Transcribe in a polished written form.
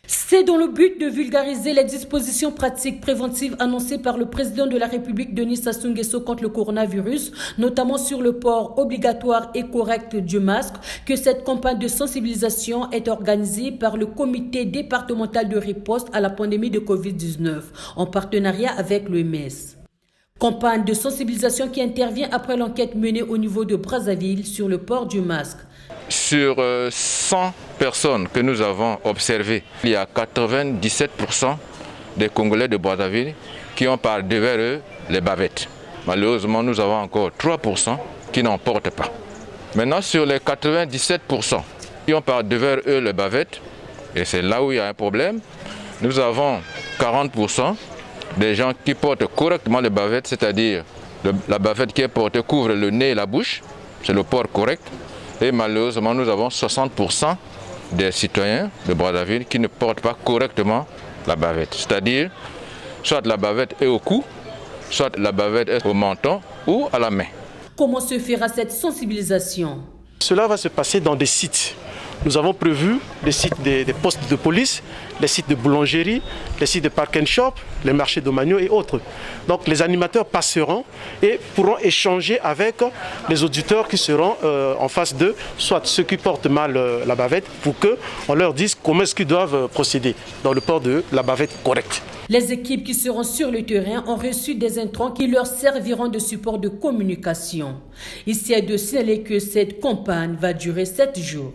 C'est dans le but de vulgariser les dispositions pratiques préventives annoncées par le président de la République Denis Sassou Nguesso contre le coronavirus, notamment sur le port obligatoire et correct du masque, que cette campagne de sensibilisation est organisée par le comité départemental de riposte à la pandémie de Covid-19 en partenariat avec l'OMS. Campagne de sensibilisation qui intervient après l'enquête menée au niveau de Brazzaville sur le port du masque. Sur 100 personnes que nous avons observées, il y a 97% des Congolais de Brazzaville qui ont par devers eux les bavettes. Malheureusement, nous avons encore 3% qui n'en portent pas. Maintenant, sur les 97% qui ont par devers eux les bavettes, et c'est là où il y a un problème, nous avons 40% des gens qui portent correctement les bavettes, c'est-à-dire la bavette qui est portée couvre le nez et la bouche, c'est le port correct. Et malheureusement, nous avons 60% des citoyens de Brazzaville qui ne portent pas correctement la bavette. C'est-à-dire, soit la bavette est au cou, soit la bavette est au menton ou à la main. Comment se fera cette sensibilisation? Cela va se passer dans des sites. Nous avons prévu les sites des postes de police, les sites de boulangerie, les sites de park and shop, les marchés d'Omagno et autres. Donc les animateurs passeront et pourront échanger avec les auditeurs qui seront en face d'eux, soit ceux qui portent mal la bavette, pour qu'on leur dise comment est-ce qu'ils doivent procéder dans le port de la bavette correcte. Les équipes qui seront sur le terrain ont reçu des intrants qui leur serviront de support de communication. Ici est de signaler que cette campagne va durer 7 jours.